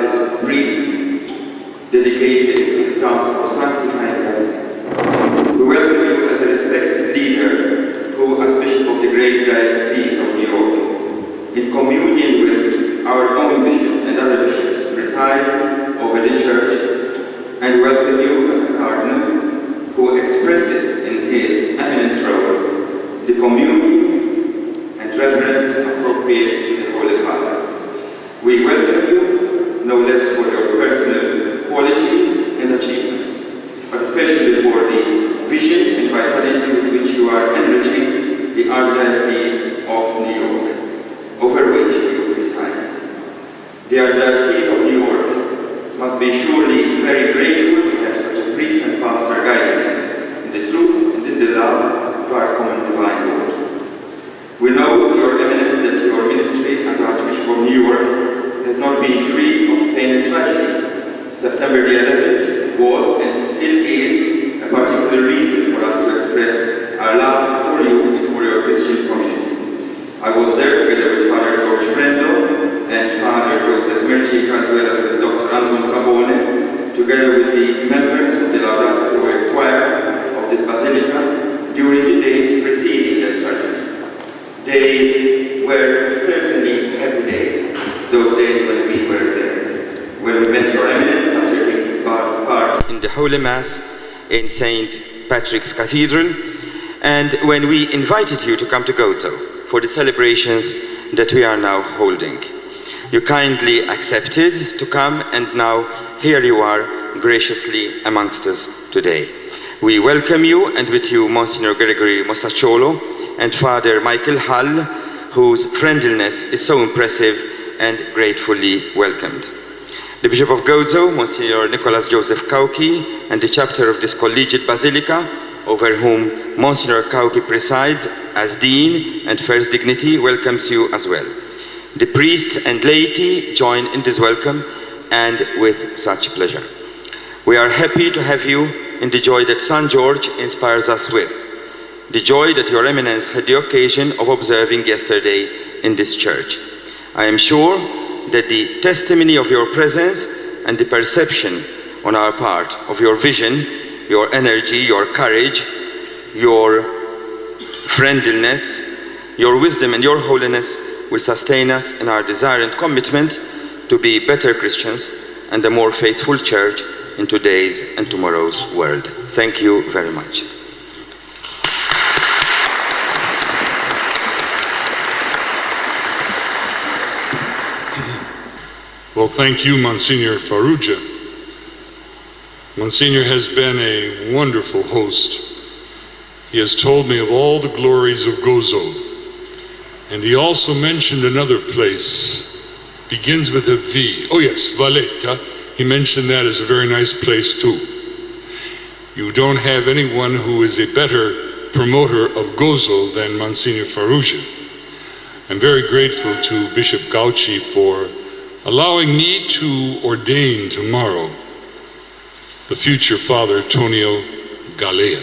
beloved priest, dedicated to the task of sanctifying us. We welcome you as a respected leader who, as Bishop of the Great Diocese of New York, in communion with our own bishop and other bishops, presides over the Church, and welcome you as a Cardinal who expresses in his eminent role the communion and reverence appropriate to the Holy Father. We welcome you no less for your personal qualities and achievements, but especially for the vision and vitality with which you are enriching the Archdiocese of New York, over which you preside. The Archdiocese of New York must be surely very grateful to have such a priest and pastor guiding it in the truth and in the love of our common divine Lord. We know, Your Eminence, that your ministry as Archbishop of New York has not been free of pain and tragedy. September the 11th was and still is a particular reason for us to express our love for you and for your Christian community. I was there together with Father Ġorġ and Father Joseph Mircik, as well as with Dr. Anton Tabone, together with the members of the Laudato Royal Choir of this Basilica during the days preceding that tragedy. They were certainly happy days, those days when we were there, when we met Your Eminence after taking part in the Holy Mass in St. Patrick's Cathedral, and when we invited you to come to Gozo for the celebrations that we are now holding. You kindly accepted to come, and now here you are graciously amongst us today. We welcome you, and with you Monsignor Gregory Mostacciolo and Father Michael Hall, whose friendliness is so impressive, and gratefully welcomed. The Bishop of Gozo, Monsignor Nicholas Joseph Kauki, and the chapter of this collegiate basilica, over whom Monsignor Kauki presides as Dean and First Dignity, welcomes you as well. The priests and laity join in this welcome, and with such pleasure. We are happy to have you in the joy that St. George inspires us with, the joy that Your Eminence had the occasion of observing yesterday in this church. I am sure that the testimony of your presence and the perception on our part of your vision, your energy, your courage, your friendliness, your wisdom and your holiness will sustain us in our desire and commitment to be better Christians and a more faithful church in today's and tomorrow's world. Thank you very much. Well, thank you, Monsignor Farrugia. Monsignor has been a wonderful host. He has told me of all the glories of Gozo. And he also mentioned another place, begins with a V. Oh yes, Valletta. He mentioned that as a very nice place too. You don't have anyone who is a better promoter of Gozo than Monsignor Farrugia. I'm very grateful to Bishop Gauci for allowing me to ordain tomorrow the future Father Tonio Galea.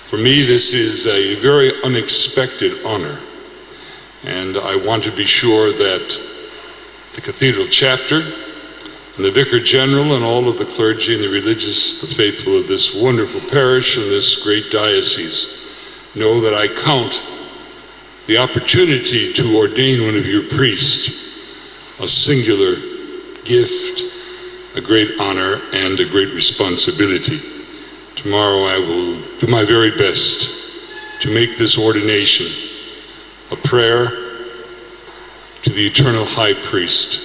For me, this is a very unexpected honor, and I want to be sure that the Cathedral Chapter and the Vicar General and all of the clergy and the religious, the faithful of this wonderful parish and this great diocese know that I count the opportunity to ordain one of your priests a singular gift, a great honor, and a great responsibility. Tomorrow I will do my very best to make this ordination a prayer to the eternal high priest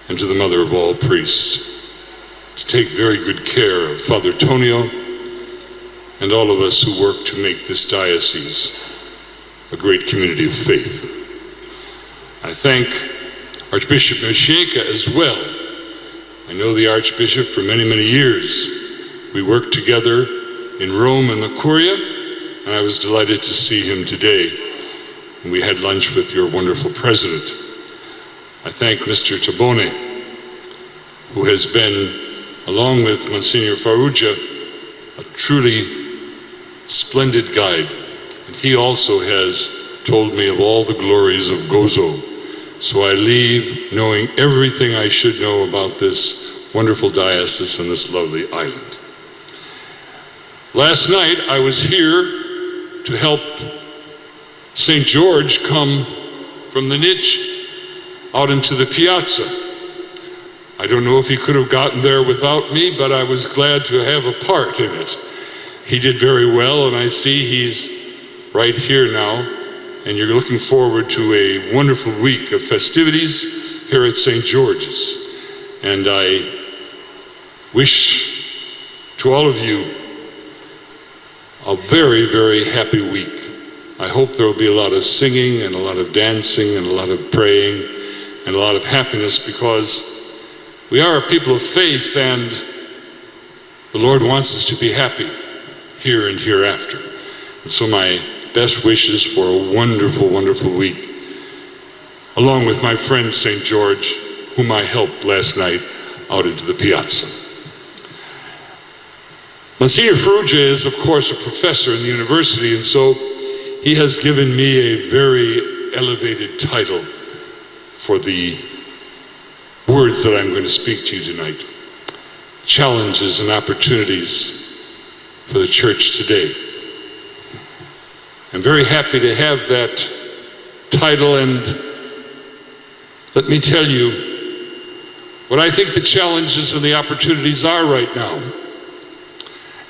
and to the mother of all priests, to take very good care of Father Tonio and all of us who work to make this diocese a great community of faith. I thank Archbishop Mircea as well. I know the Archbishop for many, many years. We worked together in Rome and the Curia, and I was delighted to see him today. And we had lunch with your wonderful president. I thank Mr. Tabone, who has been, along with Monsignor Farrugia, a truly splendid guide. And he also has told me of all the glories of Gozo So I leave knowing everything I should know about this wonderful diocese and this lovely island. Last night I was here to help St. Ġorġ come from the niche out into the piazza. I don't know if he could have gotten there without me, but I was glad to have a part in it. He did very well, and I see he's right here now, and you're looking forward to a wonderful week of festivities here at St. Ġorġ's. And I wish to all of you a very, very happy week. I hope there will be a lot of singing and a lot of dancing and a lot of praying and a lot of happiness, because we are a people of faith, and the Lord wants us to be happy here and hereafter. And so my best wishes for a wonderful, wonderful week, along with my friend St. Ġorġ, whom I helped last night out into the piazza. Monsignor Wirja is, of course, a professor in the university, and so he has given me a very elevated title for the words that I'm going to speak to you tonight. Challenges and opportunities for the church today. I'm very happy to have that title, and let me tell you what I think the challenges and the opportunities are right now,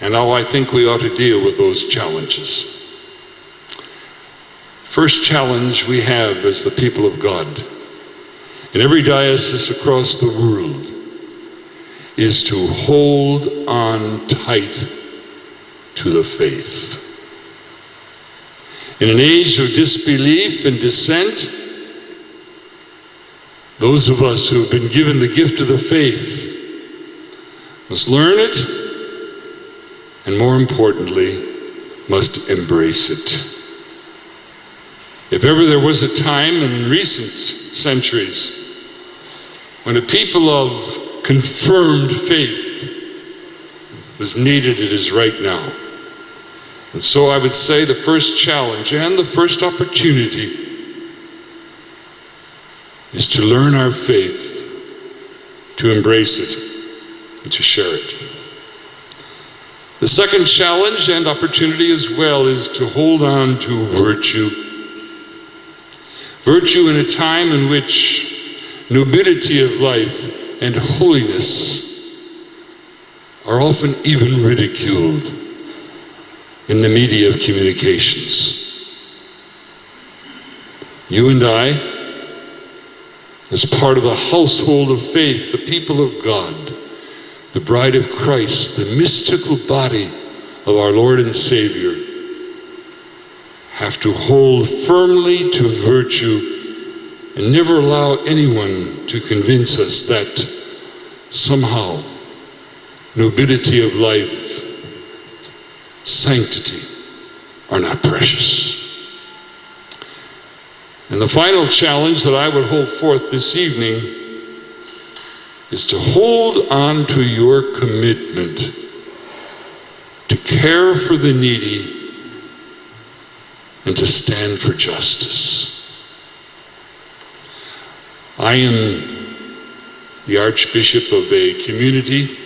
and how I think we ought to deal with those challenges. First challenge we have as the people of God in every diocese across the world is to hold on tight to the faith. In an age of disbelief and dissent, those of us who have been given the gift of the faith must learn it, and more importantly, must embrace it. If ever there was a time in recent centuries when a people of confirmed faith was needed, it is right now. And so I would say the first challenge and the first opportunity is to learn our faith, to embrace it, and to share it. The second challenge and opportunity as well is to hold on to virtue. Virtue in a time in which nobility of life and holiness are often even ridiculed in the media of communications. You and I, as part of the household of faith, the people of God, the bride of Christ, the mystical body of our Lord and Savior, have to hold firmly to virtue and never allow anyone to convince us that somehow nobility of life, sanctity are not precious. And the final challenge that I would hold forth this evening is to hold on to your commitment to care for the needy and to stand for justice. I am the Archbishop of a community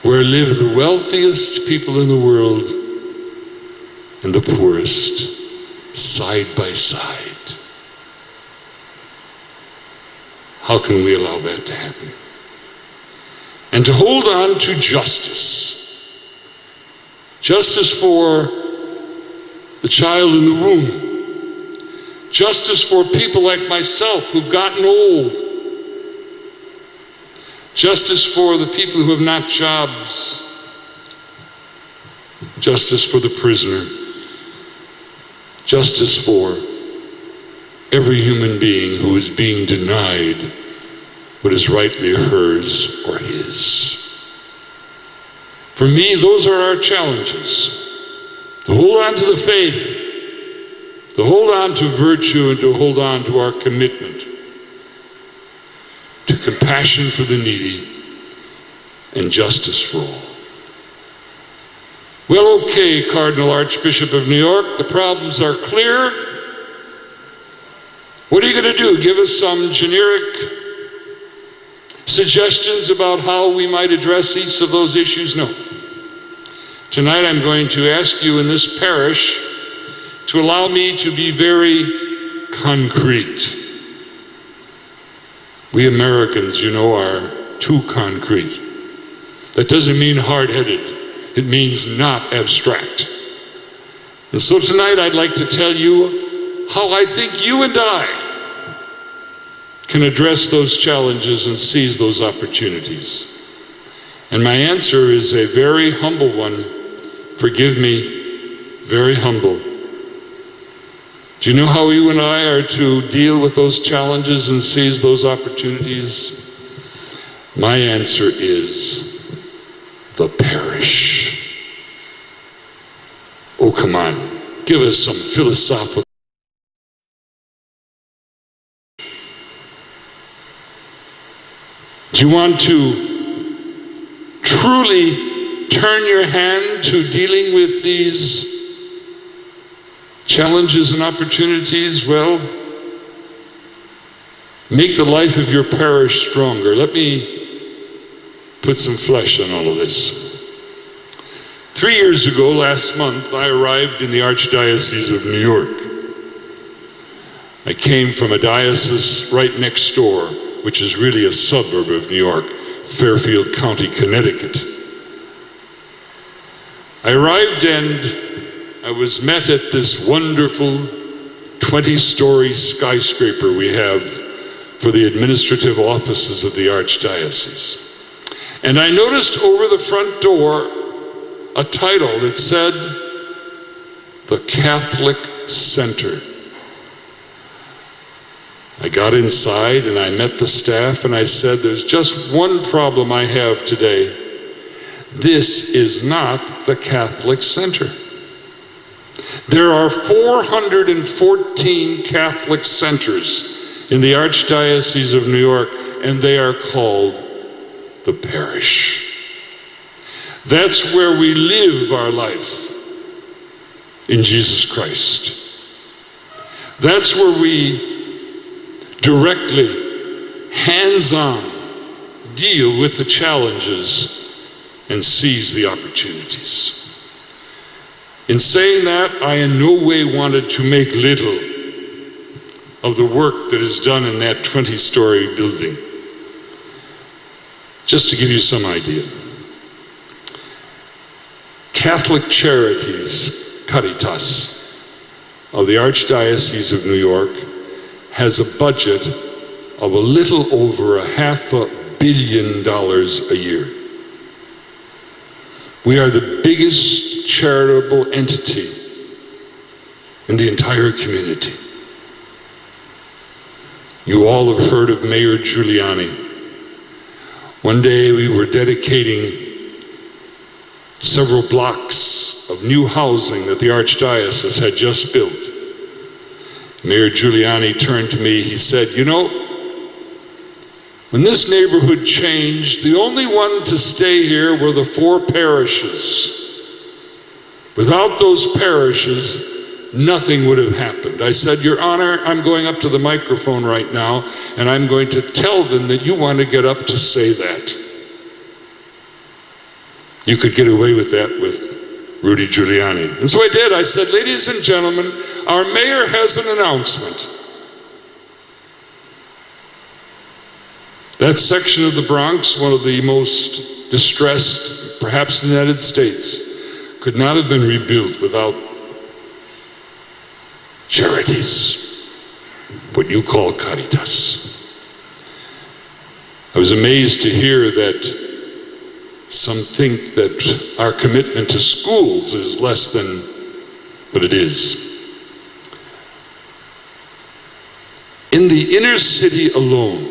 where live the wealthiest people in the world and the poorest, side by side. How can we allow that to happen? And to hold on to justice. Justice for the child in the womb. Justice for people like myself who've gotten old. Justice for the people who have not jobs. Justice for the prisoner. Justice for every human being who is being denied what is rightly hers or his. For me, those are our challenges. To hold on to the faith, to hold on to virtue, and to hold on to our commitment to compassion for the needy and justice for all. Well, okay, Cardinal Archbishop of New York, the problems are clear. What are you going to do? Give us some generic suggestions about how we might address each of those issues? No. Tonight I'm going to ask you in this parish to allow me to be very concrete. We Americans, you know, are too concrete. That doesn't mean hard-headed. It means not abstract. And so tonight I'd like to tell you how I think you and I can address those challenges and seize those opportunities. And my answer is a very humble one. Forgive me, very humble. Do you know how you and I are to deal with those challenges and seize those opportunities? My answer is the parish. Oh, come on, give us some philosophical. Do you want to truly turn your hand to dealing with these challenges and opportunities? Well, make the life of your parish stronger. Let me put some flesh on all of this. 3 years ago, last month, I arrived in the Archdiocese of New York. I came from a diocese right next door, which is really a suburb of New York, Fairfield County, Connecticut. I arrived and I was met at this wonderful 20-story skyscraper we have for the administrative offices of the Archdiocese. And I noticed over the front door a title that said, "The Catholic Center." I got inside and I met the staff and I said, "There's just one problem I have today. This is not the Catholic Center. There are 414 Catholic centers in the Archdiocese of New York, and they are called the parish. That's where we live our life in Jesus Christ. That's where we directly, hands-on, deal with the challenges and seize the opportunities." In saying that, I in no way wanted to make little of the work that is done in that 20-story building. Just to give you some idea. Catholic Charities, Caritas, of the Archdiocese of New York has a budget of a little over $500 million a year. We are the biggest charitable entity in the entire community. You all have heard of Mayor Giuliani. One day we were dedicating several blocks of new housing that the Archdiocese had just built. Mayor Giuliani turned to me, he said, "You know, when this neighborhood changed, the only one to stay here were the 4 parishes. Without those parishes, nothing would have happened." I said, "Your Honor, I'm going up to the microphone right now, and I'm going to tell them that you want to get up to say that." You could get away with that with Rudy Giuliani. And so I did. I said, "Ladies and gentlemen, our mayor has an announcement. That section of the Bronx, one of the most distressed, perhaps in the United States, could not have been rebuilt without charities, what you call Caritas." I was amazed to hear that some think that our commitment to schools is less than what it is. In the inner city alone,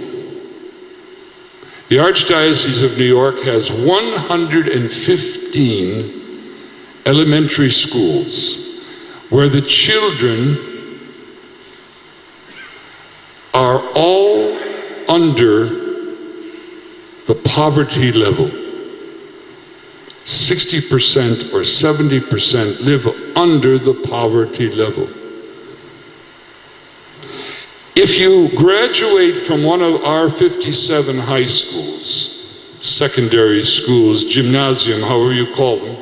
the Archdiocese of New York has 115 elementary schools where the children are all under the poverty level. 60% or 70% live under the poverty level. If you graduate from one of our 57 high schools, secondary schools, gymnasium, however you call them,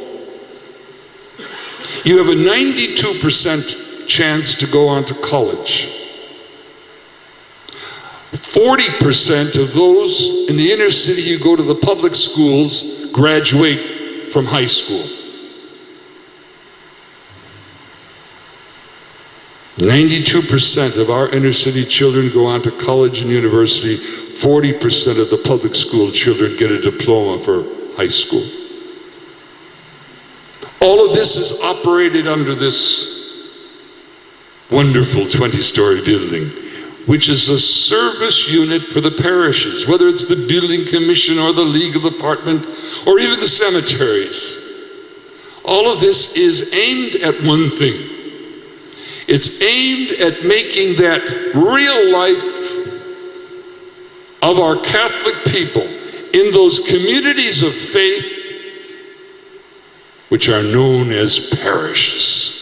you have a 92% chance to go on to college. 40% of those in the inner city who go to the public schools graduate from high school. 92% of our inner city children go on to college and university. 40% of the public school children get a diploma for high school. All of this is operated under this wonderful 20-story building, which is a service unit for the parishes, whether it's the building commission or the legal department or even the cemeteries. All of this is aimed at one thing. It's aimed at making that real life of our Catholic people in those communities of faith which are known as parishes.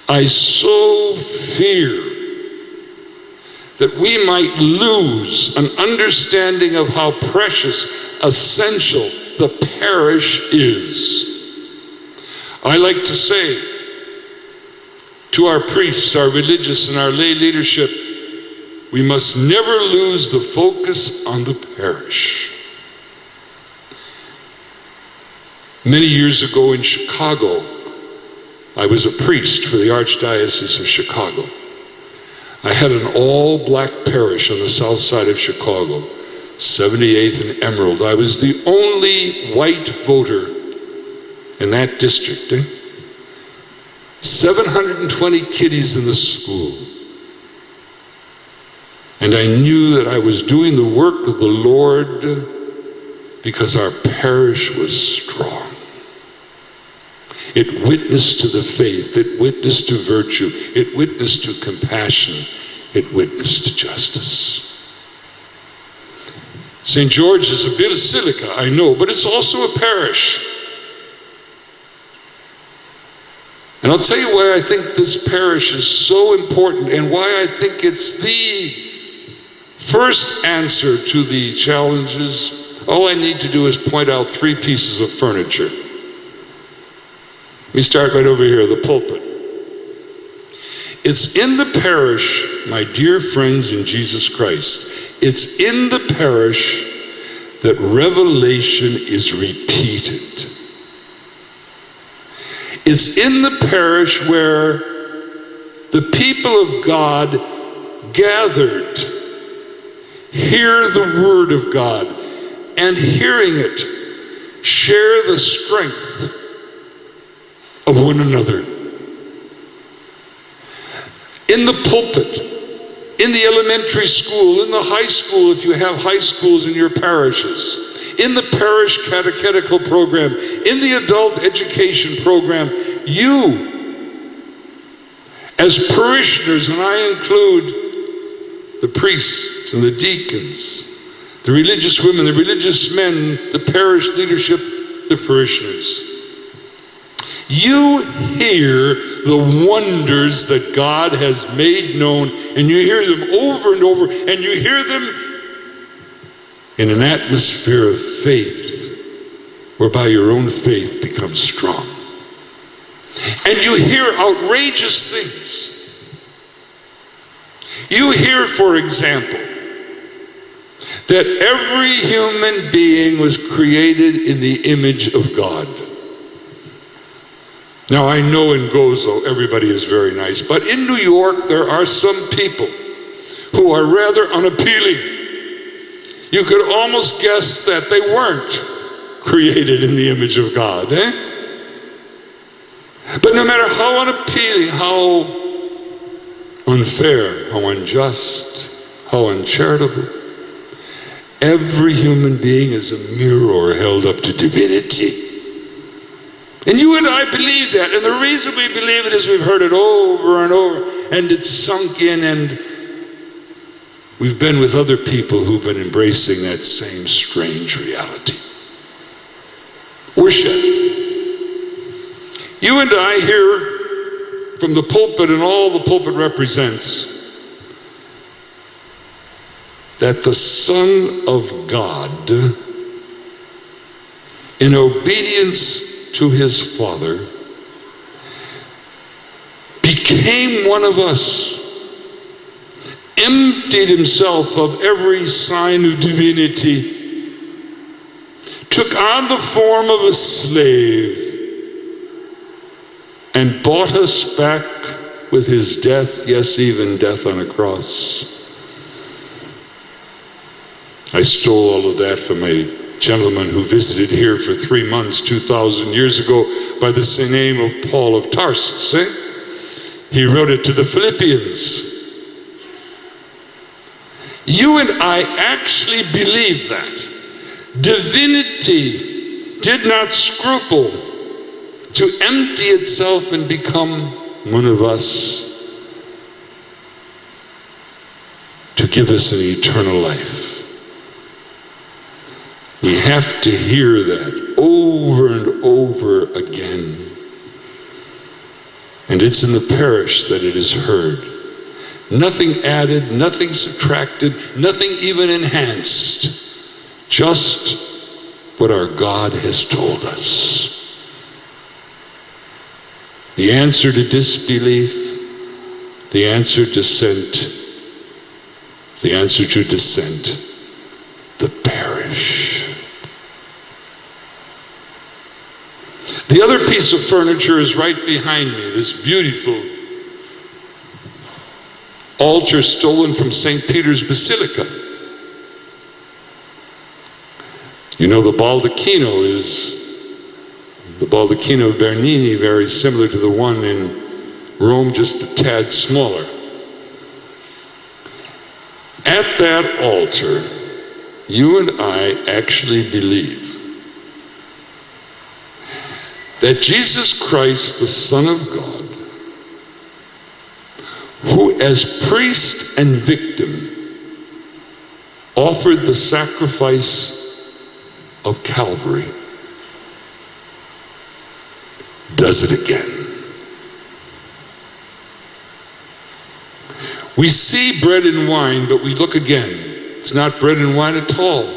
I so fear that we might lose an understanding of how precious, essential the parish is. I like to say to our priests, our religious, and our lay leadership, we must never lose the focus on the parish. Many years ago in Chicago, I was a priest for the Archdiocese of Chicago. I had an all-black parish on the south side of Chicago, 78th and Emerald. I was the only white voter in that district. 720 kiddies in the school. And I knew that I was doing the work of the Lord because our parish was strong. It witnessed to the faith, it witnessed to virtue, it witnessed to compassion, it witnessed to justice. St. George is a basilica, I know, but it's also a parish. And I'll tell you why I think this parish is so important and why I think it's the first answer to the challenges. All I need to do is point out 3 pieces of furniture. Let me start right over here, the pulpit. It's in the parish, my dear friends in Jesus Christ, it's in the parish that revelation is repeated. It's in the parish where the people of God gathered, hear the word of God, and hearing it, share the strength of one another. In the pulpit, in the elementary school, in the high school, if you have high schools in your parishes, in the parish catechetical program, in the adult education program, you, as parishioners, and I include the priests and the deacons, the religious women, the religious men, the parish leadership, the parishioners, you hear the wonders that God has made known, and you hear them over and over, and you hear them in an atmosphere of faith, whereby your own faith becomes strong. And you hear outrageous things. You hear, for example, that every human being was created in the image of God. Now, I know in Gozo everybody is very nice, but in New York there are some people who are rather unappealing. You could almost guess that they weren't created in the image of God, But no matter how unappealing, how unfair, how unjust, how uncharitable, every human being is a mirror held up to divinity. And you and I believe that, and the reason we believe it is we've heard it over and over, and it's sunk in, and we've been with other people who've been embracing that same strange reality. Worship. You and I hear from the pulpit, and all the pulpit represents, that the Son of God, in obedience to his Father, became one of us, emptied himself of every sign of divinity, took on the form of a slave, and bought us back with his death, yes, even death on a cross. I stole all of that from a gentleman who visited here for 3 months 2,000 years ago by the name of Paul of Tarsus. He wrote it to the Philippians. You and I actually believe that. Divinity did not scruple to empty itself and become one of us, to give us an eternal life. We have to hear that over and over again. And it's in the parish that it is heard. Nothing added, nothing subtracted, nothing even enhanced. Just what our God has told us. The answer to disbelief, the answer to dissent, the parish. The other piece of furniture is right behind me, this beautiful altar stolen from St. Peter's Basilica. You know, the baldacchino of Bernini, very similar to the one in Rome, just a tad smaller. At that altar, you and I actually believe that Jesus Christ, the Son of God, who as priest and victim offered the sacrifice of Calvary, does it again. We see bread and wine, but we look again. It's not bread and wine at all.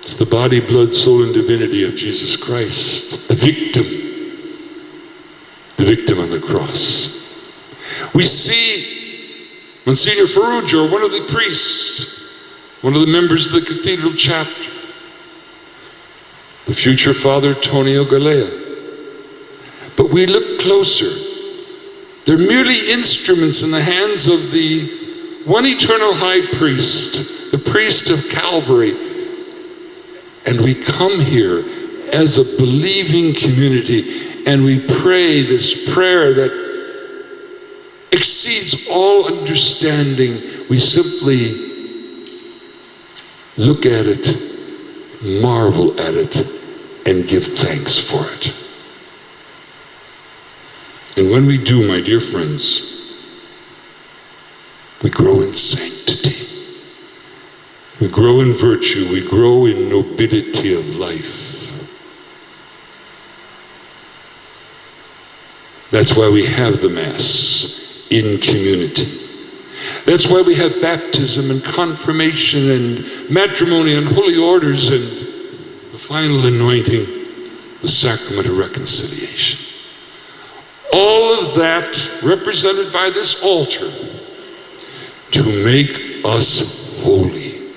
It's the body, blood, soul, and divinity of Jesus Christ, the victim on the cross. We see Monsignor Ferrugia, one of the priests, one of the members of the cathedral chapter, the future Father Tonio Galea. But we look closer. They're merely instruments in the hands of the one eternal high priest, the priest of Calvary. And we come here as a believing community and we pray this prayer that exceeds all understanding. We simply look at it, marvel at it, and give thanks for it. And when we do, my dear friends, we grow in sanctity. We grow in virtue. We grow in nobility of life. That's why we have the Mass in community. That's why we have baptism and confirmation and matrimony and holy orders and the final anointing, the sacrament of reconciliation. All of that represented by this altar to make us holy,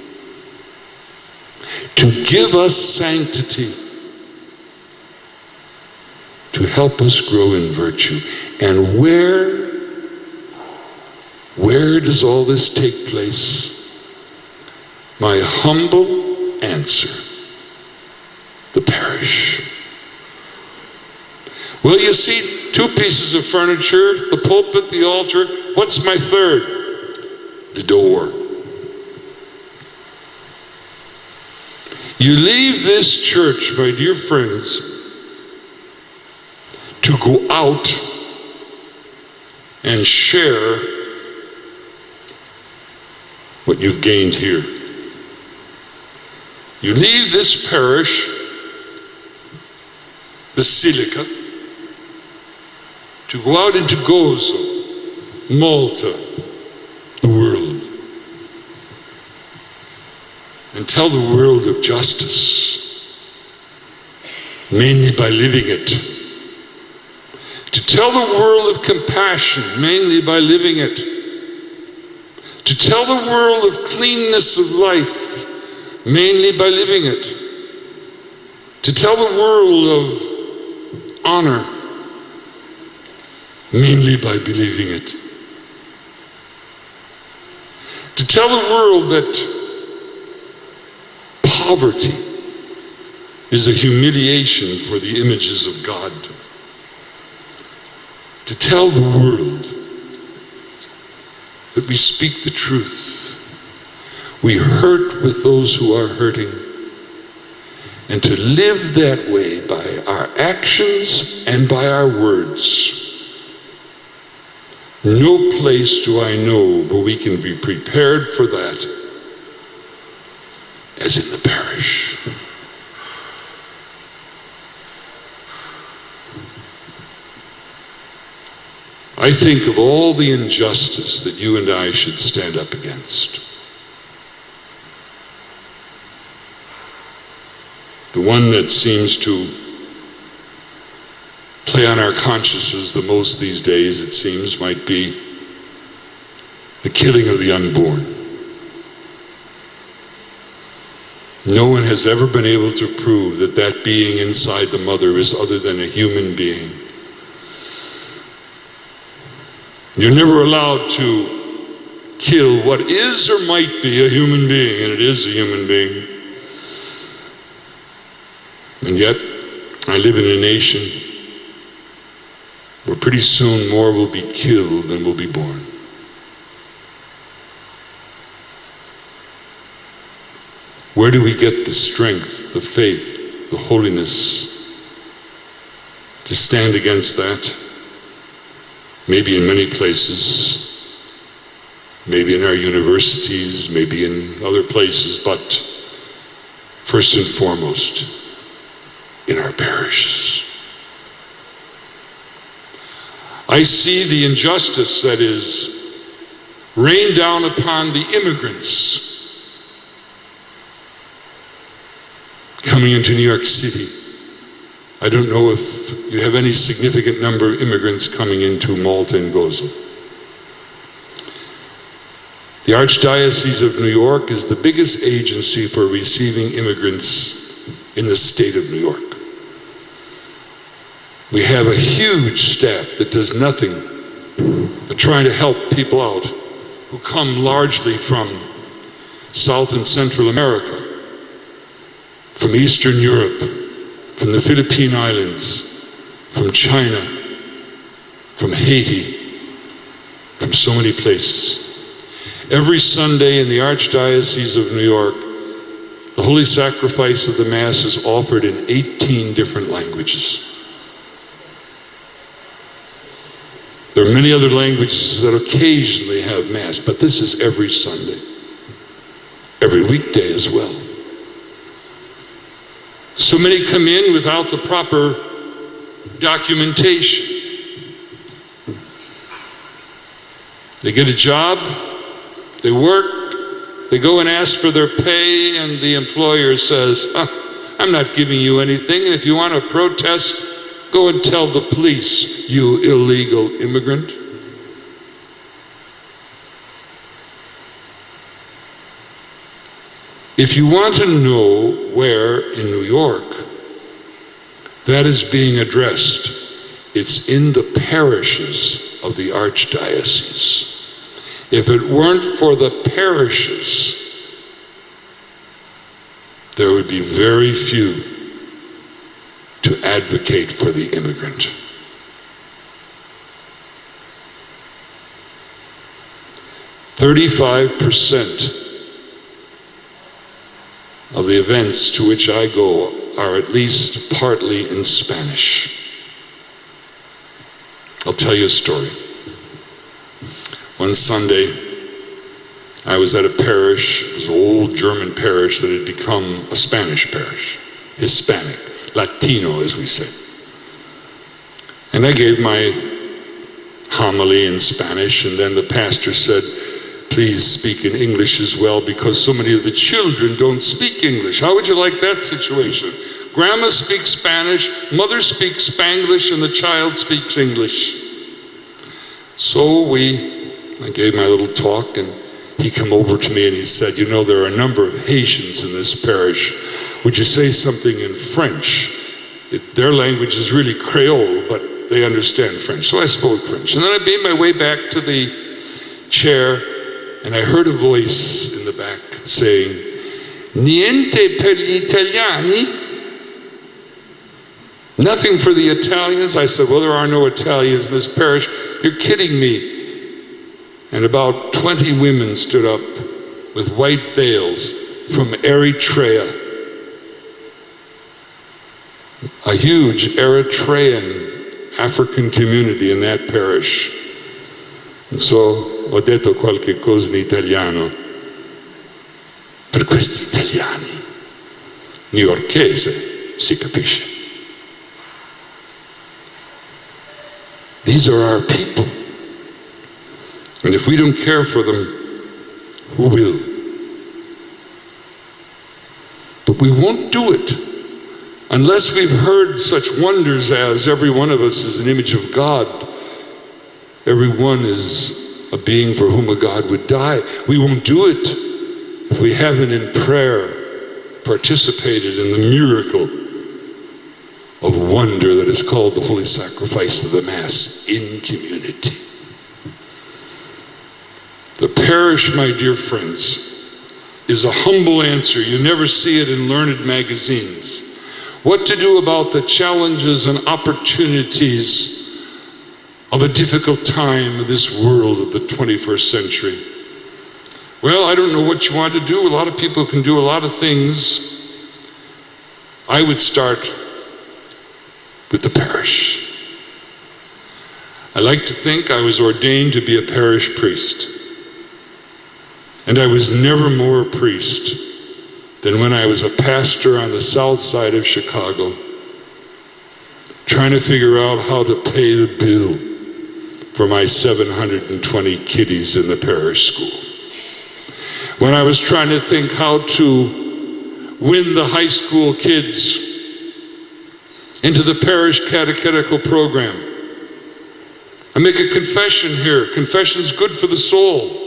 to give us sanctity, to help us grow in virtue. And where does all this take place? My humble answer, the parish. Well, you see, 2 pieces of furniture, the pulpit, the altar. What's my third? The door. You leave this church, my dear friends, to go out and share what you've gained here. You leave this parish, Basilica, to go out into Gozo, Malta, the world. and tell the world of justice, mainly by living it. To tell the world of compassion, mainly by living it. To tell the world of cleanness of life, mainly by living it. To tell the world of honor, mainly by believing it. To tell the world that poverty is a humiliation for the images of God. To tell the world that we speak the truth. We hurt with those who are hurting. And to live that way by our actions and by our words. No place do I know where we can be prepared for that as in the parish. I think of all the injustice that you and I should stand up against. The one that seems to play on our consciences the most these days, it seems, might be the killing of the unborn. No one has ever been able to prove that that being inside the mother is other than a human being. You're never allowed to kill what is or might be a human being, and it is a human being. And yet, I live in a nation where pretty soon more will be killed than will be born. Where do we get the strength, the faith, the holiness to stand against that? Maybe in many places, maybe in our universities, maybe in other places, but first and foremost, in our parishes. I see the injustice that is rained down upon the immigrants coming into New York City. I don't know if you have any significant number of immigrants coming into Malta and Gozo. The Archdiocese of New York is the biggest agency for receiving immigrants in the state of New York. We have a huge staff that does nothing but trying to help people out who come largely from South and Central America, from Eastern Europe, from the Philippine Islands, from China, from Haiti, from so many places. Every Sunday in the Archdiocese of New York, the Holy Sacrifice of the Mass is offered in 18 different languages. There are many other languages that occasionally have Mass, but this is every Sunday, every weekday as well. So many come in without the proper documentation. They get a job, they work, they go and ask for their pay, and the employer says, I'm not giving you anything, and if you want to protest, go and tell the police, you illegal immigrant. If you want to know where in New York that is being addressed, it's in the parishes of the Archdiocese. If it weren't for the parishes, there would be very few to advocate for the immigrant. "35% of the events to which I go are at least partly in Spanish." I'll tell you a story. One Sunday, I was at a parish. It was an old German parish that had become a Spanish parish, Hispanic, Latino, as we say. And I gave my homily in Spanish, and then the pastor said, please speak in English as well, because so many of the children don't speak English. How would you like that situation? Grandma speaks Spanish, mother speaks Spanglish, and the child speaks English. So I gave my little talk, and he came over to me and he said, you know, there are a number of Haitians in this parish. Would you say something in French? Their language is really Creole, but they understand French. So I spoke French. And then I made my way back to the chair, and I heard a voice in the back saying, Niente per gli italiani? Nothing for the Italians? I said, well, there are no Italians in this parish. You're kidding me. And about 20 women stood up with white veils from Eritrea. A huge Eritrean African community in that parish. And so ho detto qualche cosa in italiano. Per questi italiani, newyorkese, si capisce. These are our people. And if we don't care for them, who will? But we won't do it unless we've heard such wonders as every one of us is an image of God. Every one is a being for whom a God would die. We won't do it if we haven't in prayer participated in the miracle of wonder that is called the Holy Sacrifice of the Mass in community. The parish, my dear friends, is a humble answer. You never see it in learned magazines. What to do about the challenges and opportunities of a difficult time in this world of the 21st century? Well, I don't know what you want to do. A lot of people can do a lot of things. I would start with the parish. I like to think I was ordained to be a parish priest. And I was never more a priest than when I was a pastor on the south side of Chicago, trying to figure out how to pay the bill for my 720 kiddies in the parish school. When I was trying to think how to win the high school kids into the parish catechetical program. I make a confession here. Confession's good for the soul.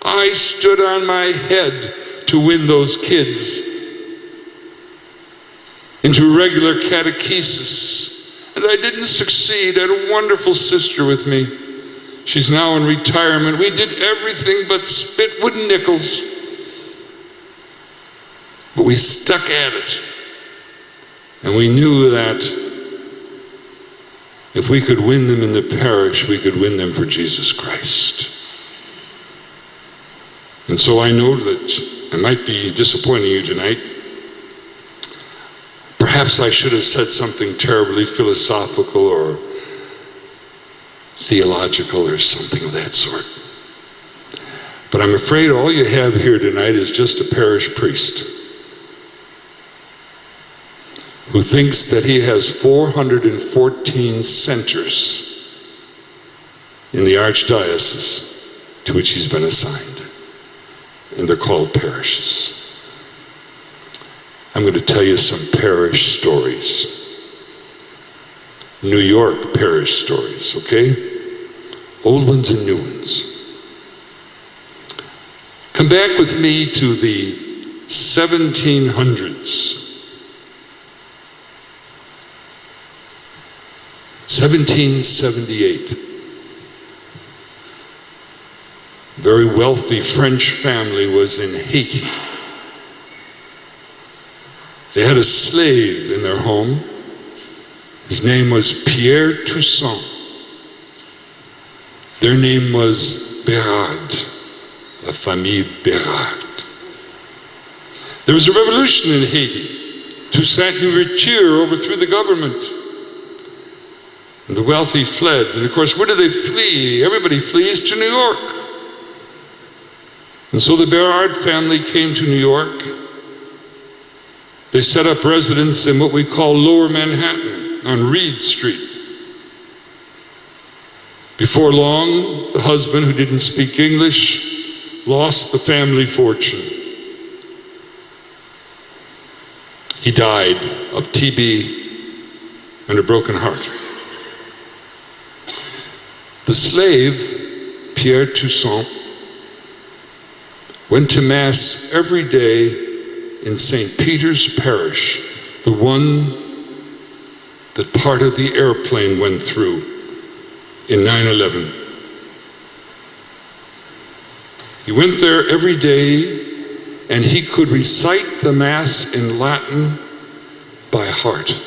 I stood on my head to win those kids into regular catechesis, and I didn't succeed. I had a wonderful sister with me. She's now in retirement. We did everything but spit wooden nickels, but we stuck at it. And we knew that if we could win them in the parish, we could win them for Jesus Christ. And so I know that I might be disappointing you tonight. Perhaps I should have said something terribly philosophical or theological or something of that sort. But I'm afraid all you have here tonight is just a parish priest who thinks that he has 414 centers in the archdiocese to which he's been assigned. And they're called parishes. I'm going to tell you some parish stories. New York parish stories, okay? Old ones and new ones. Come back with me to the 1700s. 1778. A very wealthy French family was in Haiti. They had a slave in their home. His name was Pierre Toussaint. Their name was Bérard, la famille Bérard. There was a revolution in Haiti. Toussaint Louverture overthrew the government. And the wealthy fled. And of course, where do they flee? Everybody flees to New York. And so the Bérard family came to New York. They set up residence in what we call Lower Manhattan on Reed Street. Before long, the husband, who didn't speak English, lost the family fortune. He died of TB and a broken heart. The slave, Pierre Toussaint, went to Mass every day in St. Peter's Parish, the one that part of the airplane went through in 9/11. He went there every day, and he could recite the Mass in Latin by heart.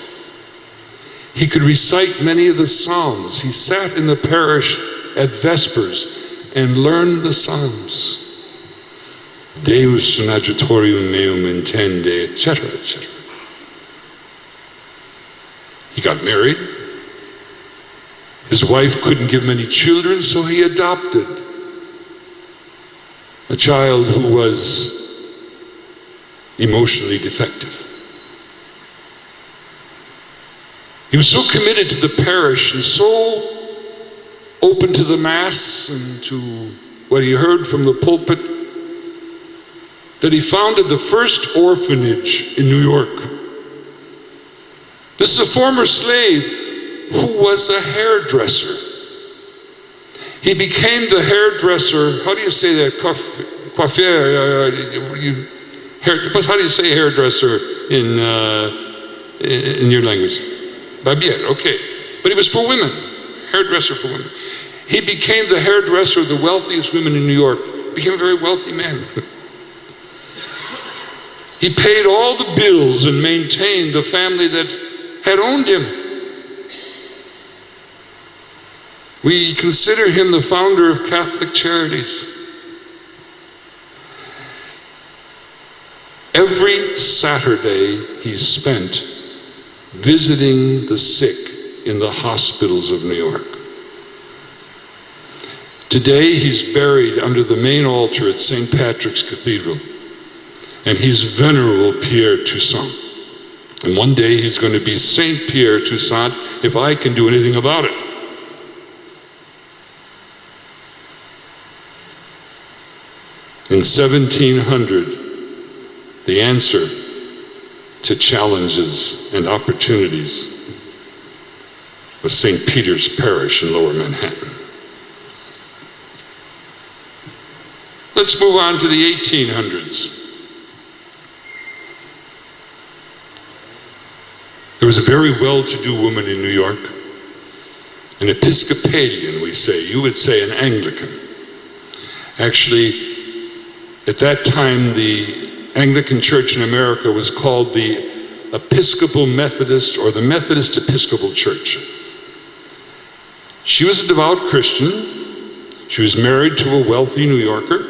He could recite many of the Psalms. He sat in the parish at Vespers and learned the Psalms. Deus un agitatorium meum intende, etc., etc. He got married. His wife couldn't give many children, so he adopted a child who was emotionally defective. He was so committed to the parish and so open to the Mass and to what he heard from the pulpit that he founded the first orphanage in New York. This is a former slave who was a hairdresser. He became the hairdresser, how do you say that? Coiffeur, how do you say hairdresser in your language? Barbier, okay. But he was for women, hairdresser for women. He became the hairdresser of the wealthiest women in New York, became a very wealthy man. He paid all the bills and maintained the family that had owned him. We consider him the founder of Catholic Charities. Every Saturday he spent visiting the sick in the hospitals of New York. Today he's buried under the main altar at St. Patrick's Cathedral, and he's Venerable Pierre Toussaint. And one day he's going to be Saint Pierre Toussaint if I can do anything about it. In 1700, the answer to challenges and opportunities was St. Peter's Parish in Lower Manhattan. Let's move on to the 1800s. There was a very well-to-do woman in New York, an Episcopalian, we say. You would say an Anglican. Actually, at that time, the Anglican Church in America was called the Episcopal Methodist or the Methodist Episcopal Church. She was a devout Christian. She was married to a wealthy New Yorker,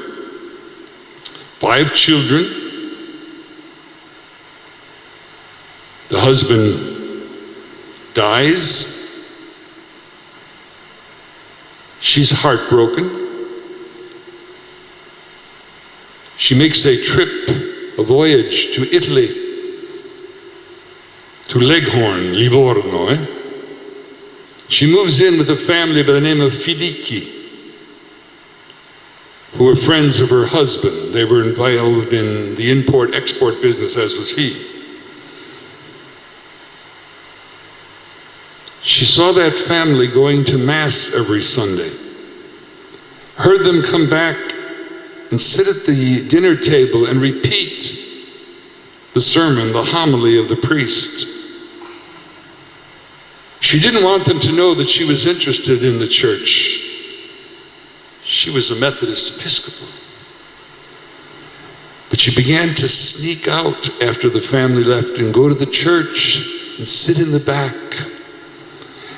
5 children. The husband dies. She's heartbroken. She makes a trip, a voyage to Italy, to Leghorn, Livorno. She moves in with a family by the name of Filicchi, who were friends of her husband. They were involved in the import-export business, as was he. She saw that family going to Mass every Sunday, heard them come back and sit at the dinner table and repeat the sermon, the homily of the priest. She didn't want them to know that she was interested in the church. She was a Methodist Episcopal. But she began to sneak out after the family left and go to the church and sit in the back.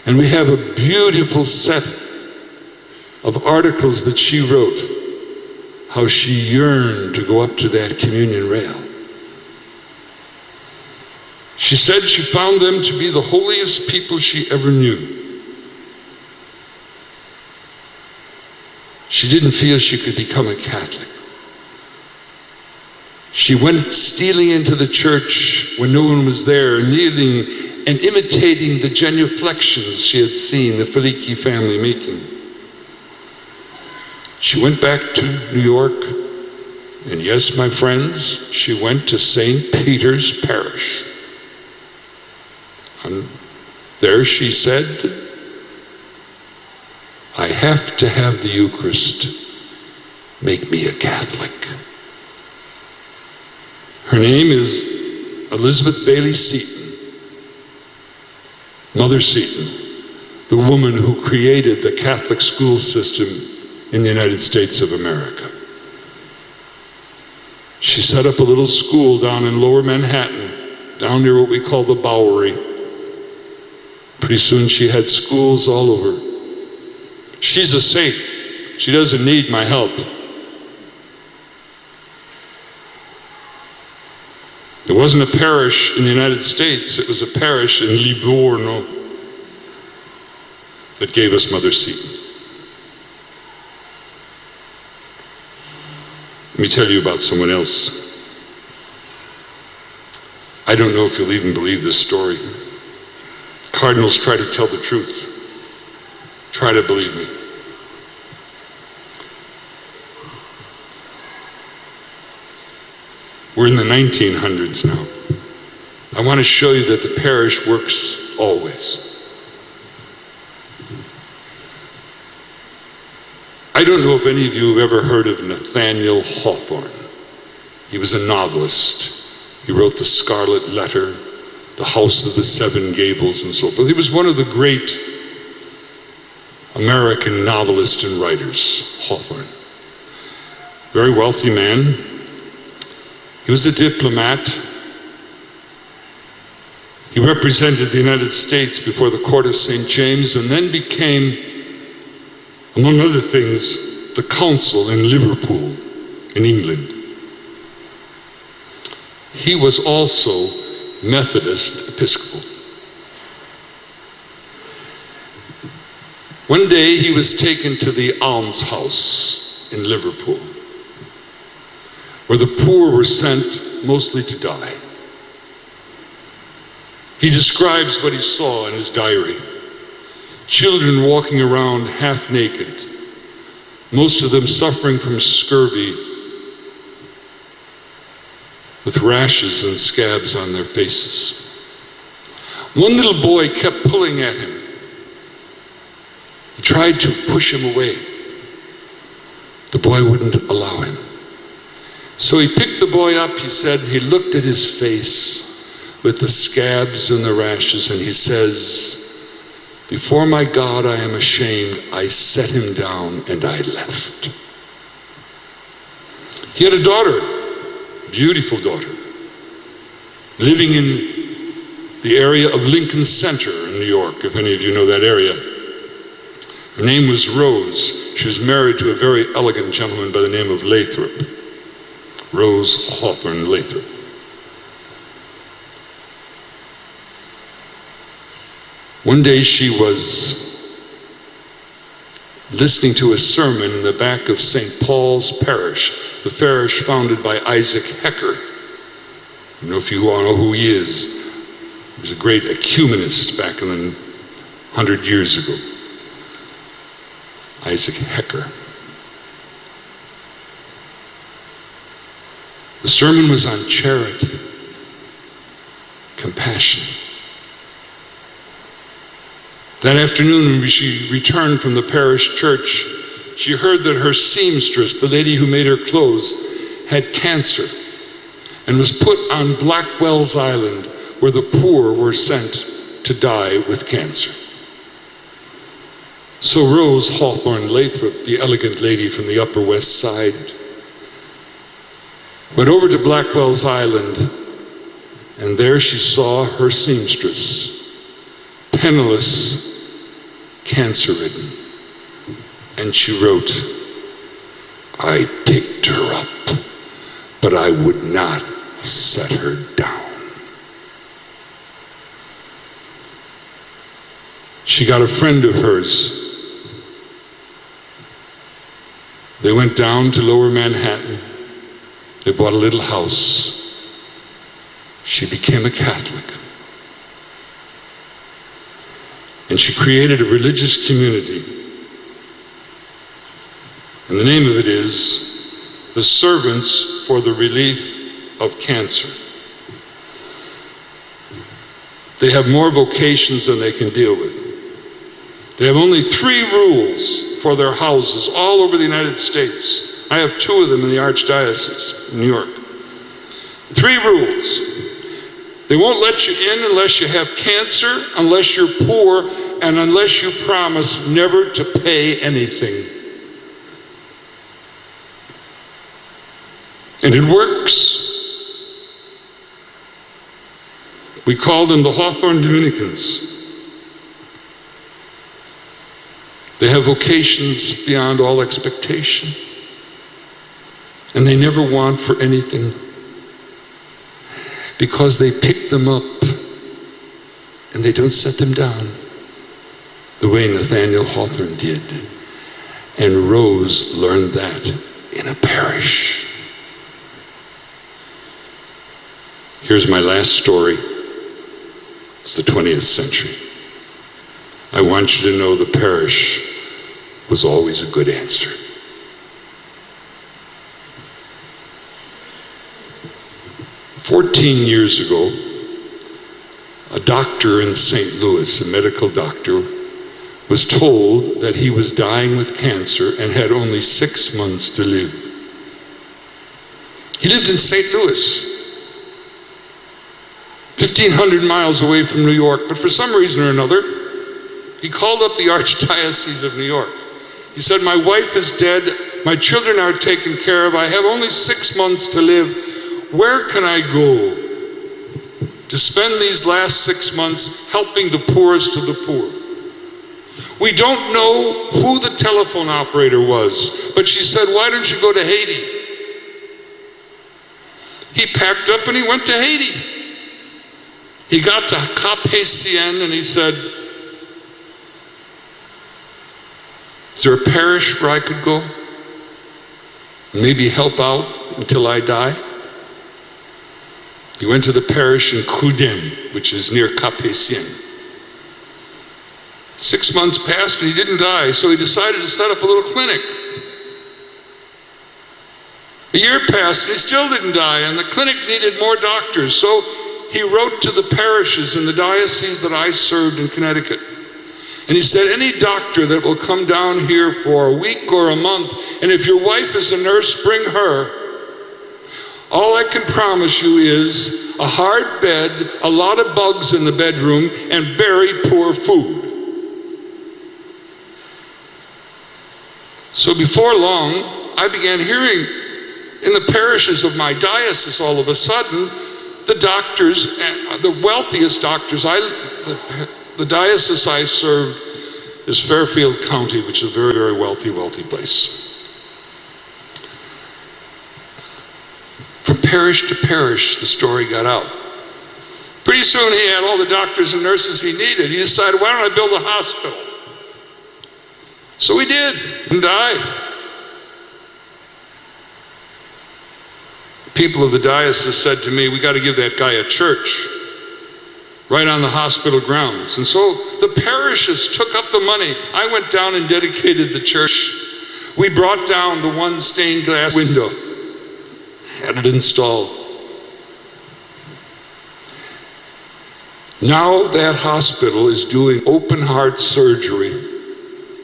And we have a beautiful set of articles that she wrote, how she yearned to go up to that communion rail. She said she found them to be the holiest people she ever knew. She didn't feel she could become a Catholic. She went stealing into the church when no one was there, kneeling and imitating the genuflections she had seen the Filicchi family making. She went back to New York, and yes, my friends, she went to St. Peter's Parish. And there she said, I have to have the Eucharist. Make me a Catholic. Her name is Elizabeth Bailey Seton, Mother Seton, the woman who created the Catholic school system in the United States of America. She set up a little school down in Lower Manhattan, down near what we call the Bowery. Pretty soon she had schools all over. She's a saint. She doesn't need my help. It wasn't a parish in the United States, it was a parish in Livorno that gave us Mother Seton. Let me tell you about someone else. I don't know if you'll even believe this story. Cardinals try to tell the truth. Try to believe me. We're in the 1900s now. I want to show you that the parish works always. I don't know if any of you have ever heard of Nathaniel Hawthorne. He was a novelist. He wrote The Scarlet Letter, The House of the Seven Gables, and so forth. He was one of the great American novelists and writers, Hawthorne. Very wealthy man. He was a diplomat. He represented the United States before the court of St. James and then became, among other things, the consul in Liverpool, in England. He was also Methodist Episcopal. One day he was taken to the almshouse in Liverpool, where the poor were sent mostly to die. He describes what he saw in his diary. Children walking around half naked, most of them suffering from scurvy, with rashes and scabs on their faces. One little boy kept pulling at him. He tried to push him away. The boy wouldn't allow him. So he picked the boy up, he said, he looked at his face with the scabs and the rashes, and he says, before my God I am ashamed, I set him down and I left. He had a daughter, beautiful daughter, living in the area of Lincoln Center in New York, if any of you know that area. Her name was Rose. She was married to a very elegant gentleman by the name of Lathrop. Rose Hawthorne Lathrop. One day she was listening to a sermon in the back of St. Paul's Parish, the parish founded by Isaac Hecker. I don't know if you all know who he is. He was a great ecumenist back in the 100 years ago. Isaac Hecker. The sermon was on charity, compassion. That afternoon, when she returned from the parish church, she heard that her seamstress, the lady who made her clothes, had cancer and was put on Blackwell's Island, where the poor were sent to die with cancer. So Rose Hawthorne Lathrop, the elegant lady from the Upper West Side, went over to Blackwell's Island, and there she saw her seamstress, penniless, cancer-ridden. And she wrote, I picked her up, but I would not set her down. She got a friend of hers. They went down to Lower Manhattan. They bought a little house. She became a Catholic. And she created a religious community And the name of it is The Servants for the Relief of Cancer. They have more vocations than they can deal with. They have only 3 rules for their houses all over the United States. I have 2 of them in the Archdiocese in New York. 3 rules. They won't let you in unless you have cancer, unless you're poor, and unless you promise never to pay anything. And it works. We call them the Hawthorne Dominicans. They have vocations beyond all expectation, and they never want for anything because they pick them up and they don't set them down the way Nathaniel Hawthorne did. And Rose learned that in a parish. Here's my last story. It's the 20th century. I want you to know the parish was always a good answer. "14 years ago, a doctor in St. Louis, a medical doctor, was told that he was dying with cancer and had only 6 months to live. He lived in St. Louis, 1,500 miles away from New York, but for some reason or another, he called up the Archdiocese of New York. He said, "My wife is dead, my children are taken care of, I have only 6 months to live. Where can I go to spend these last 6 months helping the poorest of the poor?" We don't know who the telephone operator was, but she said, "Why don't you go to Haiti?" He packed up and he went to Haiti. He got to Cap Haitien and he said, "Is there a parish where I could go? Maybe help out until I die?" He went to the parish in Crudem, which is near Cap Haitien. 6 months passed and he didn't die, so he decided to set up a little clinic. A year passed and he still didn't die, and the clinic needed more doctors, so he wrote to the parishes in the diocese that I served in Connecticut. And he said, "Any doctor that will come down here for a week or a month, and if your wife is a nurse, bring her. All I can promise you is a hard bed, a lot of bugs in the bedroom, and very poor food." So before long, I began hearing in the parishes of my diocese all of a sudden, the doctors, the wealthiest doctors, the diocese I served is Fairfield County, which is a very, very wealthy place. From parish to parish, the story got out. Pretty soon he had all the doctors and nurses he needed. He decided, why don't I build a hospital? So he did, and died. People of the diocese said to me, "We got to give that guy a church right on the hospital grounds." And so the parishes took up the money. I went down and dedicated the church. We brought down the one stained glass window, had it installed. Now that hospital is doing open heart surgery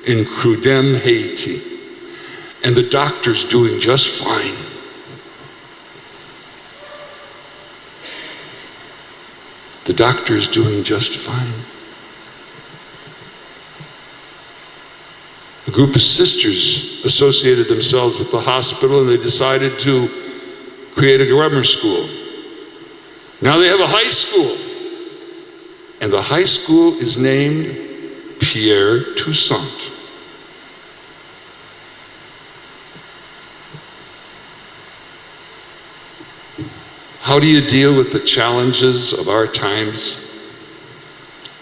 in Crudem, Haiti, and the doctor's doing just fine. The doctor's doing just fine. A group of sisters associated themselves with the hospital and they decided to create a grammar school. Now they have a high school. And the high school is named Pierre Toussaint. How do you deal with the challenges of our times?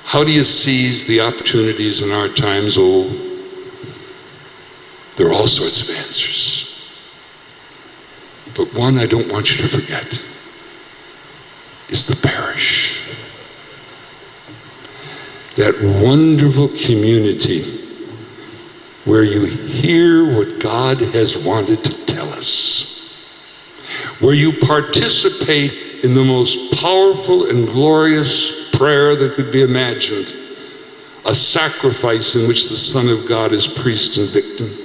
How do you seize the opportunities in our times? Oh, there are all sorts of answers. But one I don't want you to forget is the parish. That wonderful community where you hear what God has wanted to tell us, where you participate in the most powerful and glorious prayer that could be imagined, a sacrifice in which the Son of God is priest and victim,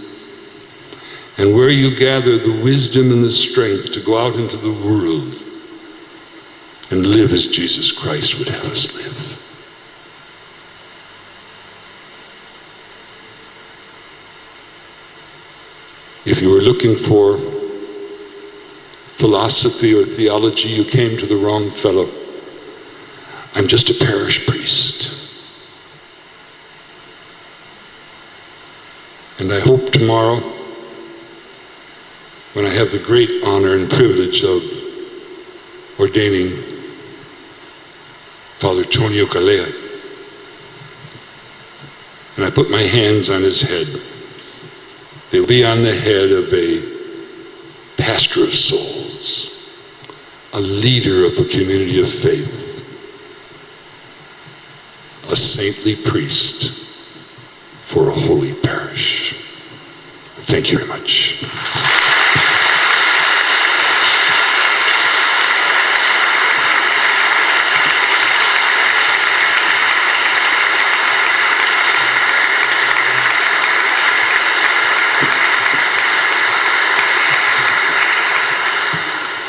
and where you gather the wisdom and the strength to go out into the world and live as Jesus Christ would have us live. If you were looking for philosophy or theology, you came to the wrong fellow. I'm just a parish priest. And I hope tomorrow, when I have the great honor and privilege of ordaining Father Tonio Calea, and I put my hands on his head, they'll be on the head of a pastor of souls, a leader of a community of faith, a saintly priest for a holy parish. Thank you very much.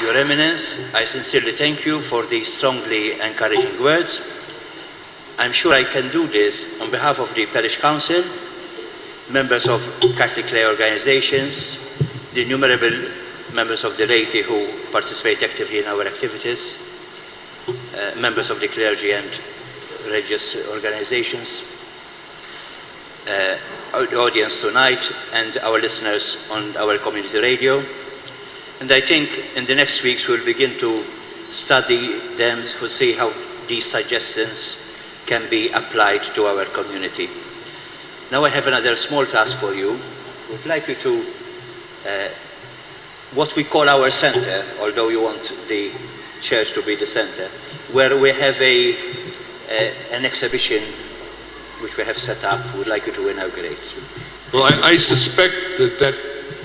Your Eminence, I sincerely thank you for these strongly encouraging words. I'm sure I can do this on behalf of the Parish Council, members of Catholic lay organizations, the innumerable members of the laity who participate actively in our activities, members of the clergy and religious organizations, the audience tonight, and our listeners on our community radio. And I think in the next weeks we'll begin to study them to see how these suggestions can be applied to our community. Now I have another small task for you. We'd like you to, what we call our center, although you want the church to be the center, where we have an exhibition which we have set up. We'd like you to inaugurate. Well, I suspect that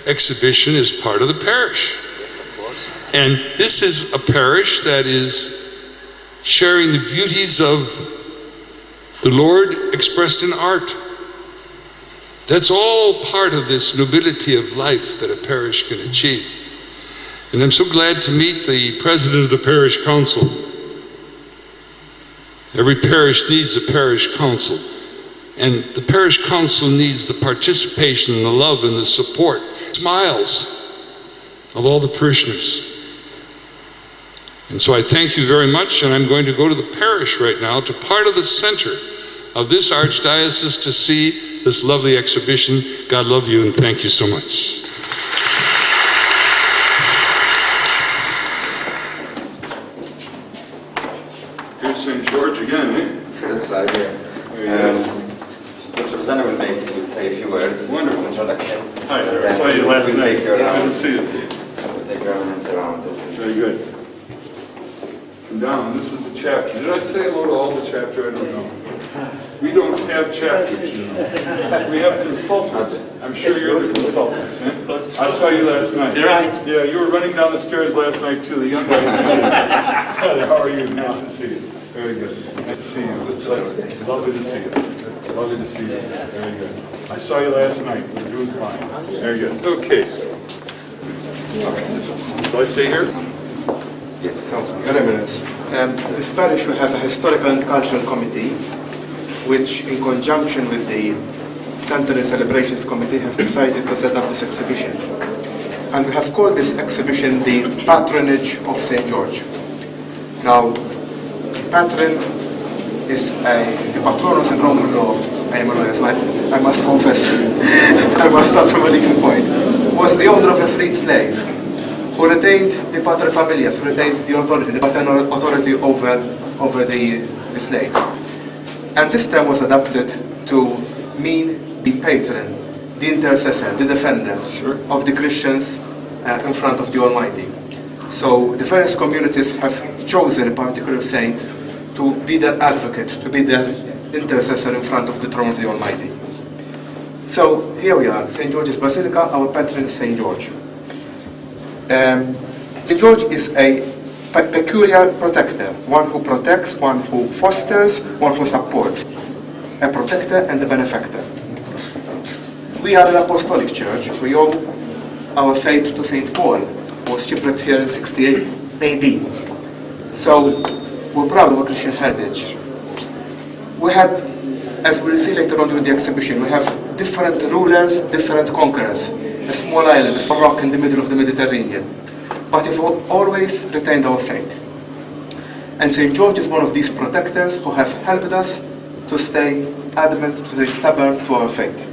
exhibition is part of the parish. Yes, of course. And this is a parish that is sharing the beauties of the Lord expressed in art. That's all part of this nobility of life that a parish can achieve. And I'm so glad to meet the president of the parish council. Every parish needs a parish council. And the parish council needs the participation and the love and the support, smiles of all the parishioners. And so I thank you very much, and I'm going to go to the parish right now, to part of the center of this archdiocese, to see this lovely exhibition. God love you, and thank you so much. Here's St. George again, eh? That's right, yeah. Dr. Rosanna will say a few words. Wonderful. Introduction. Hi there. I saw you last night. Good to see you. We'll take your hands around. Very good. Come down. This is the chapter. Did I say hello to all the chapter? I don't know. We don't have chapters. You know. We have consultants. I'm sure you're the consultants. Eh? I saw you last night. You're right. Yeah, you were running down the stairs last night too. The young guy. How are you? Nice to see you. Very good. Nice to see you. Lovely to see you. Lovely to see you. Very good. I saw you last night. You're doing fine. Very good. Okay. Shall I stay here? Yes. Your Eminence, this parish will have a historical and cultural committee, which, in conjunction with the Centenary Celebrations Committee, has decided to set up this exhibition. And we have called this exhibition the Patronage of St. George. Now, the patron is the patronus in Roman law. I am a lawyer, so I must confess, I must start from a legal point, was the owner of a freed slave, who retained the pater familias, who retained the authority, the paternal authority over the slave. And this term was adapted to mean the patron, the intercessor, the defender of the Christians in front of the Almighty. So the various communities have chosen a particular saint to be their advocate, to be their intercessor in front of the throne of the Almighty. So here we are, St. George's Basilica, our patron is St. George. St. George is a peculiar protector, one who protects, one who fosters, one who supports, a protector and a benefactor. We are an apostolic church. We owe our faith to St. Paul, who was shipwrecked here in 68 AD. So we're proud of our Christian heritage. We had, as we'll see later on during the exhibition, we have different rulers, different conquerors. A small island, a small rock in the middle of the Mediterranean. But we've always retained our faith. And St. George is one of these protectors who have helped us to stay adamant, to stay stubborn to our faith.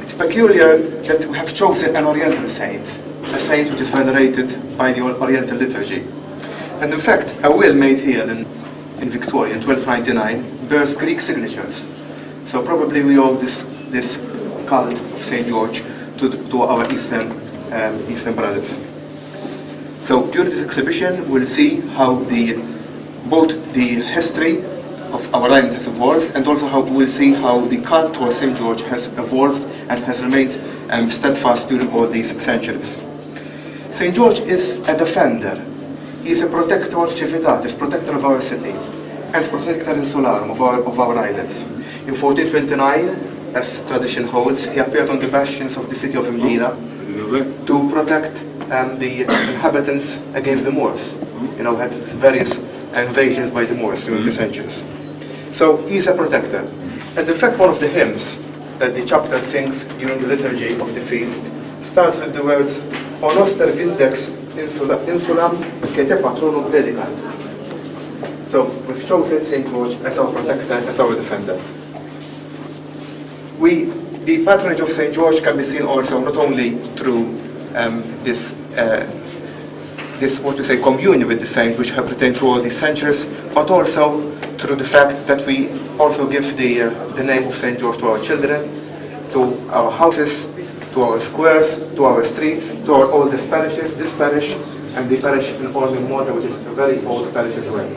It's peculiar that we have chosen an Oriental saint, a saint which is venerated by the Oriental liturgy. And in fact, a will made here in Victoria in 1299 bears Greek signatures. So probably we owe this cult of St. George to our Eastern brothers. So during this exhibition, we'll see how both the history of our island has evolved, and also how we'll see how the cult towards St. George has evolved and has remained steadfast during all these centuries. St. George is a defender. He is a protector civitatis, protector of our city, and protector insularum of our islands. In 1429, as tradition holds, he appeared on the bastions of the city of Mlina to protect the inhabitants against the Moors. You know, had various invasions by the Moors during the centuries. So he is a protector. And in fact, one of the hymns that the chapter sings during the liturgy of the feast starts with the words "O noster vindex insulam que te patronum dedicat." So we've chosen St. George as our protector, as our defender. The patronage of St. George can be seen also not only through this what we say communion with the saint, which have retained through all these centuries, but also through the fact that we also give the name of St. George to our children, to our houses, to our squares, to our streets, to our oldest parishes, this parish, and the parish in Ormond, which is a very old parish as well.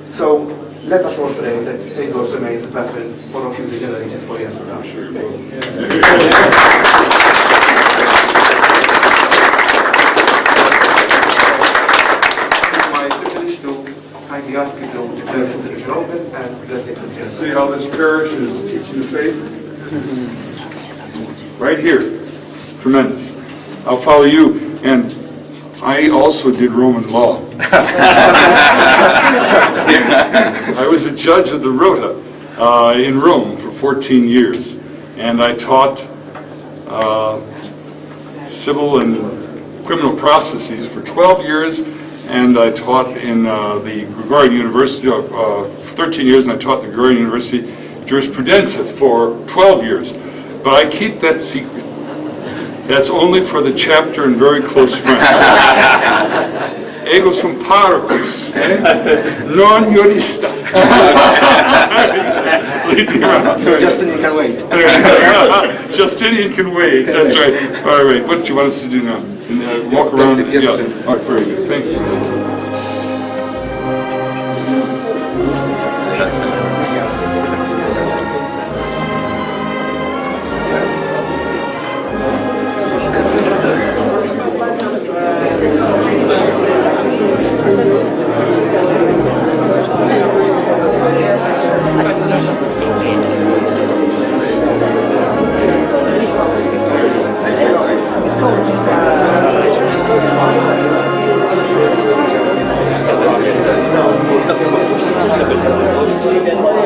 So let us all pray that St. George remains the patron for a few generations for years to come. It's my privilege to kindly ask you to declare the exhibition open and bless the exhibition. See how this parish is teaching the faith? Right here. Tremendous. I'll follow you. And I also did Roman law. I was a judge of the Rota in Rome for 14 years, and I taught civil and criminal processes for 12 years, and I taught in the Gregorian University for 13 years, and I taught the Gregorian University Jurisprudenza for 12 years. But I keep that secret. That's only for the chapter and very close friends. Egos from parocus, non jurista. So Justinian can wait. Justinian can wait. That's right. All right. What do you want us to do now? Walk around. Yeah. All right. Very good. Thank you. Grazie.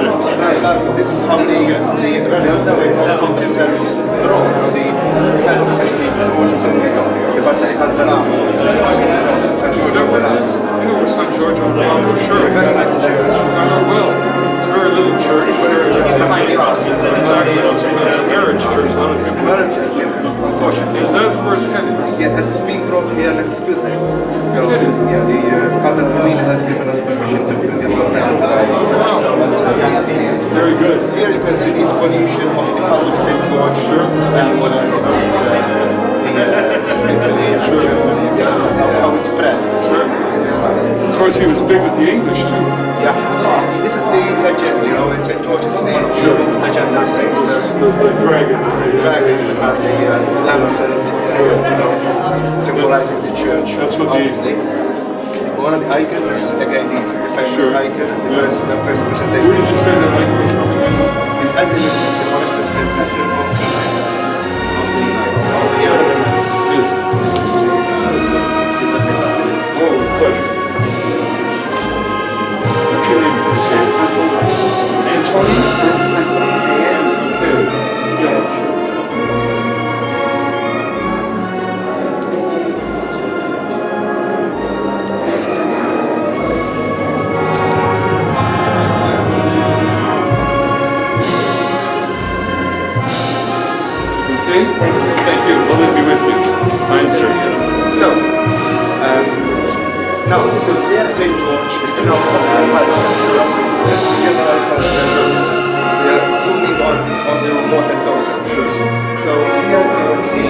This is how the relics of St. George found themselves grown. The head of St. George is in Egan, the Basilica of St. George of Velaz. You know where St. George of Velaz, sure. It's a very nice church. I know well. It's a very little church. It's behind the arch. It's a marriage church, not a temple. Marriage church, yes, unfortunately. Is that where it's headed? Yeah, and it's being brought here next Tuesday. So, yeah, the Cardinal Queen has given us permission to bring it here. Very good. Here you can see the evolution of the cult of St. George. Sure. Italy and Germany, how it spread. Sure. Of course, he was big with the English, too. Yeah. This is the legend, you know, St. George is one of Europe's legendary saints. The dragon. Dragon and the lancer which was saved, you know, symbolizing the church. That's what obviously. One of the icons, this is again the famous icon, the first presentation. Where did you say that icon was from again? This icon is the monastery of St. Catherine of Sinai. Mount Sinai. All the years. Yes. Oh, pleasure. What's your name, sir? Anthony? Okay. Yeah. Okay? Thank you. Will it be with you? Fine, sir. So, now this is St. George, you know, this is the general measurements. We are zooming on the remote enclosure. So here you will see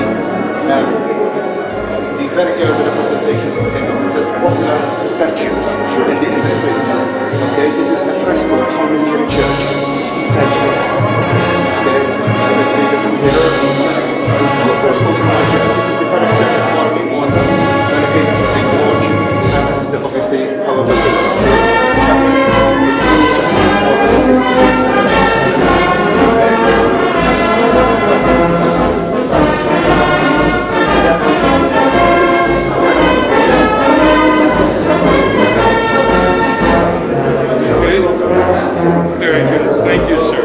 the very early representations of St. George, popular statues in the streets. Okay, this is a fresco of how many year church, 16th century. Okay, you can see the frescoes in the church. This is the parish church of Warming one, dedicated to St. George, and this is the, obviously our basilica. Very good. Thank you, sir.